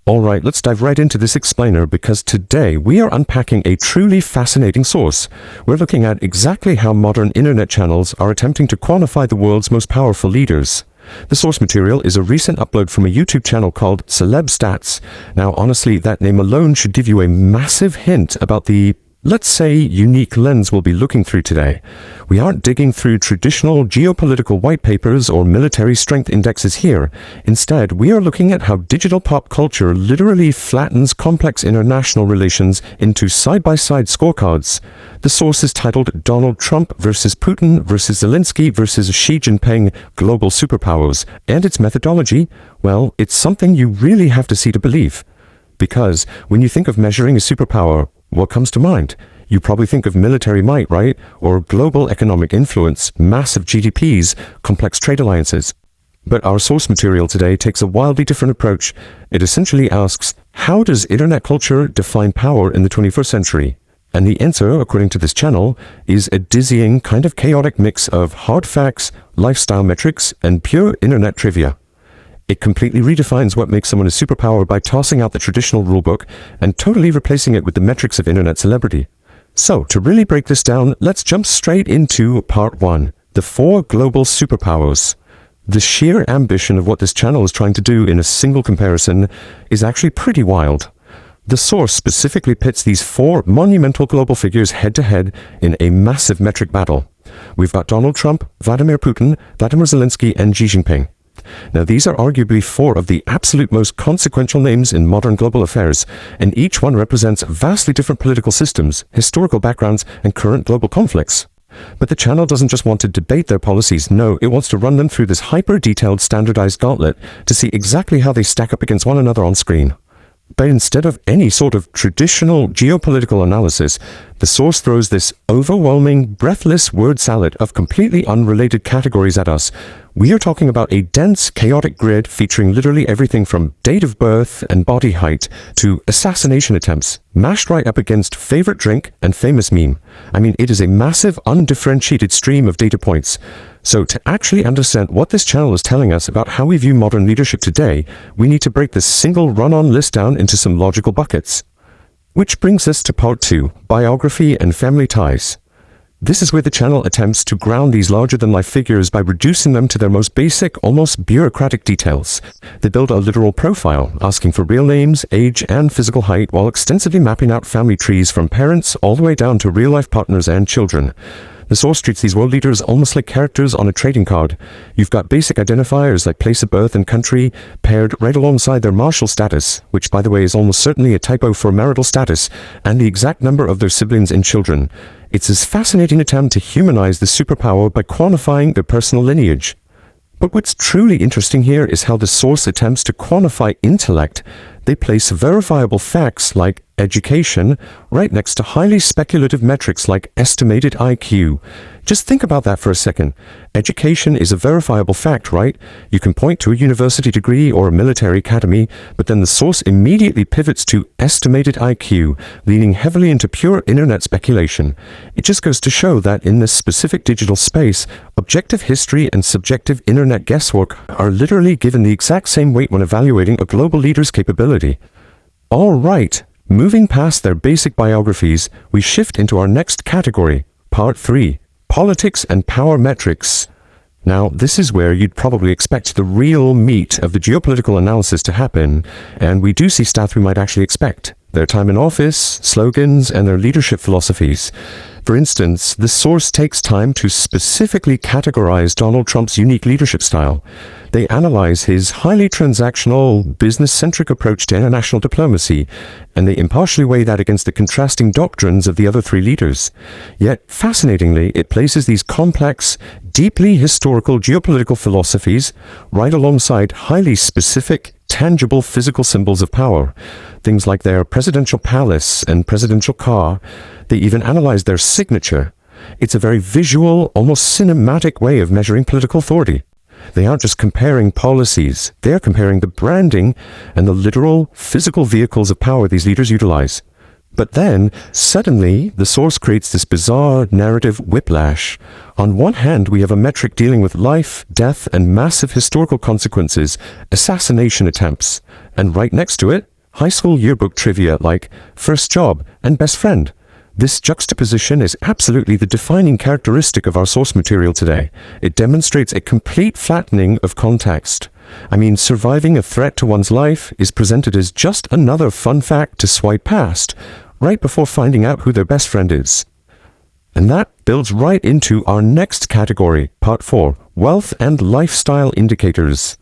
Alright, let's dive right into this explainer because today we are unpacking a truly fascinating source. We're looking at exactly how modern internet channels are attempting to quantify the world's most powerful leaders. The source material is a recent upload from a YouTube channel called Celeb Stats. Now honestly, that name alone should give you a massive hint about the, let's say, unique lens we'll be looking through today. We aren't digging through traditional geopolitical white papers or military strength indexes here. Instead, we are looking at how digital pop culture literally flattens complex international relations into side-by-side scorecards. The source is titled Donald Trump versus Putin versus Zelenskyy versus Xi Jinping, Global Superpowers, and its methodology, well, it's something you really have to see to believe. Because when you think of measuring a superpower, what comes to mind? You probably think of military might, right? Or global economic influence, massive GDPs, complex trade alliances. But our source material today takes a wildly different approach. It essentially asks, how does internet culture define power in the 21st century? And the answer, according to this channel, is a dizzying, kind of chaotic mix of hard facts, lifestyle metrics, and pure internet trivia. It completely redefines what makes someone a superpower by tossing out the traditional rulebook and totally replacing it with the metrics of internet celebrity. So, to really break this down, let's jump straight into part 1, the 4 global superpowers. The sheer ambition of what this channel is trying to do in a single comparison is actually pretty wild. The source specifically pits these 4 monumental global figures head-to-head in a massive metric battle. We've got Donald Trump, Vladimir Putin, Vladimir Zelenskyy, and Xi Jinping. Now, these are arguably 4 of the absolute most consequential names in modern global affairs, and each one represents vastly different political systems, historical backgrounds, and current global conflicts. But the channel doesn't just want to debate their policies, no, it wants to run them through this hyper-detailed standardized gauntlet to see exactly how they stack up against one another on screen. But instead of any sort of traditional geopolitical analysis, the source throws this overwhelming, breathless word salad of completely unrelated categories at us. We are talking about a dense, chaotic grid featuring literally everything from date of birth and body height to assassination attempts, mashed right up against favorite drink and famous meme. I mean, it is a massive, undifferentiated stream of data points. So to actually understand what this channel is telling us about how we view modern leadership today, we need to break this single run-on list down into some logical buckets. Which brings us to part 2, biography and family ties. This is where the channel attempts to ground these larger-than-life figures by reducing them to their most basic, almost bureaucratic details. They build a literal profile, asking for real names, age, and physical height, while extensively mapping out family trees from parents all the way down to real-life partners and children. The source treats these world leaders almost like characters on a trading card. You've got basic identifiers like place of birth and country, paired right alongside their martial status, which by the way is almost certainly a typo for marital status, and the exact number of their siblings and children. It's a fascinating attempt to humanize the superpower by quantifying their personal lineage. But what's truly interesting here is how the source attempts to quantify intellect. They place verifiable facts like education right next to highly speculative metrics like estimated IQ. Just think about that for a second. Education is a verifiable fact, right? You can point to a university degree or a military academy, but then the source immediately pivots to estimated IQ, leaning heavily into pure internet speculation. It just goes to show that in this specific digital space, objective history and subjective internet guesswork are literally given the exact same weight when evaluating a global leader's capability. All right. Moving past their basic biographies, we shift into our next category, Part 3, Politics and Power Metrics. Now, this is where you'd probably expect the real meat of the geopolitical analysis to happen, and we do see stats we might actually expect. Their time in office, slogans, and their leadership philosophies. For instance, the source takes time to specifically categorize Donald Trump's unique leadership style. They analyze his highly transactional, business-centric approach to international diplomacy, and they impartially weigh that against the contrasting doctrines of the other 3 leaders. Yet, fascinatingly, it places these complex, deeply historical geopolitical philosophies right alongside highly specific, tangible physical symbols of power. Things like their presidential palace and presidential car. They even analyze their signature. It's a very visual, almost cinematic way of measuring political authority. They aren't just comparing policies, they're comparing the branding and the literal, physical vehicles of power these leaders utilize. But then, suddenly, the source creates this bizarre narrative whiplash. On one hand, we have a metric dealing with life, death, and massive historical consequences, assassination attempts. And right next to it, high school yearbook trivia like first job and best friend. This juxtaposition is absolutely the defining characteristic of our source material today. It demonstrates a complete flattening of context. I mean, surviving a threat to one's life is presented as just another fun fact to swipe past, right before finding out who their best friend is. And that builds right into our next category, Part 4, Wealth and Lifestyle Indicators.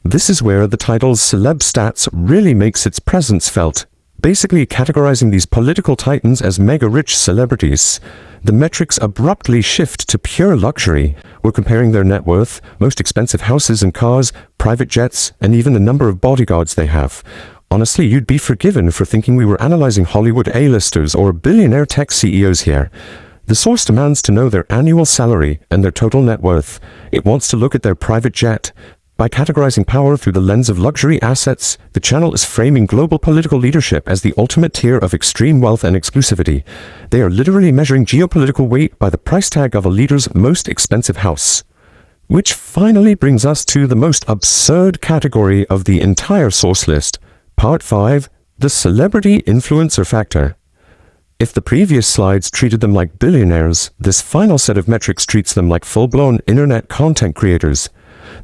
This is where the title's Celeb Stats really makes its presence felt, basically categorizing these political titans as mega-rich celebrities. The metrics abruptly shift to pure luxury. We're comparing their net worth, most expensive houses and cars, private jets, and even the number of bodyguards they have. Honestly, you'd be forgiven for thinking we were analyzing Hollywood A-listers or billionaire tech CEOs here. The source demands to know their annual salary and their total net worth. It wants to look at their private jet. By categorizing power through the lens of luxury assets, the channel is framing global political leadership as the ultimate tier of extreme wealth and exclusivity. They are literally measuring geopolitical weight by the price tag of a leader's most expensive house. Which finally brings us to the most absurd category of the entire source list, Part 5, the Celebrity Influencer Factor. If the previous slides treated them like billionaires, this final set of metrics treats them like full-blown internet content creators.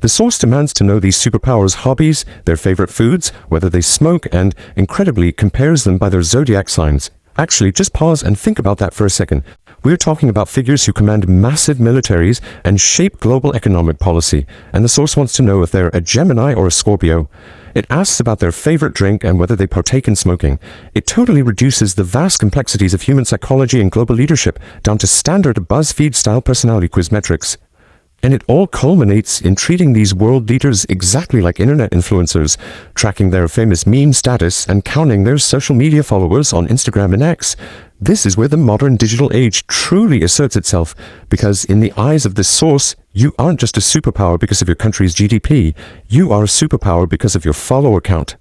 The source demands to know these superpowers' hobbies, their favorite foods, whether they smoke, and, incredibly, compares them by their zodiac signs. Actually, just pause and think about that for a second. We're talking about figures who command massive militaries and shape global economic policy, and the source wants to know if they're a Gemini or a Scorpio. It asks about their favorite drink and whether they partake in smoking. It totally reduces the vast complexities of human psychology and global leadership down to standard BuzzFeed-style personality quiz metrics. And it all culminates in treating these world leaders exactly like internet influencers, tracking their famous meme status and counting their social media followers on Instagram and X. This is where the modern digital age truly asserts itself, because in the eyes of this source, you aren't just a superpower because of your country's GDP, you are a superpower because of your follower count.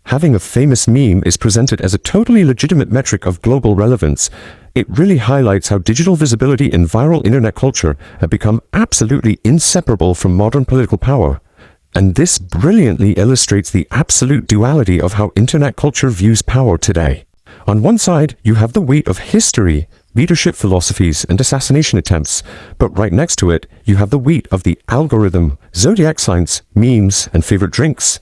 Having a famous meme is presented as a totally legitimate metric of global relevance. It really highlights how digital visibility and viral internet culture have become absolutely inseparable from modern political power. And this brilliantly illustrates the absolute duality of how internet culture views power today. On one side, you have the weight of history, leadership philosophies, and assassination attempts. But right next to it, you have the weight of the algorithm, zodiac signs, memes, and favorite drinks.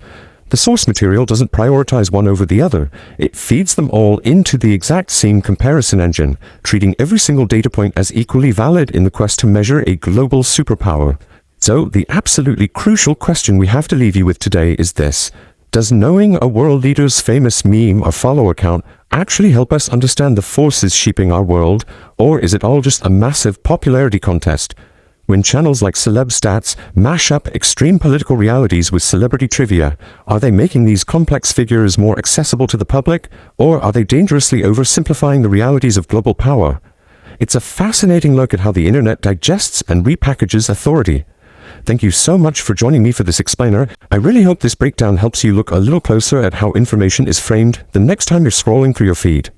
The source material doesn't prioritize one over the other. It feeds them all into the exact same comparison engine, treating every single data point as equally valid in the quest to measure a global superpower. So, the absolutely crucial question we have to leave you with today is this. Does knowing a world leader's famous meme or follower count actually help us understand the forces shaping our world, or is it all just a massive popularity contest? When channels like Celeb Stats mash up extreme political realities with celebrity trivia, are they making these complex figures more accessible to the public, or are they dangerously oversimplifying the realities of global power? It's a fascinating look at how the internet digests and repackages authority. Thank you so much for joining me for this explainer. I really hope this breakdown helps you look a little closer at how information is framed the next time you're scrolling through your feed.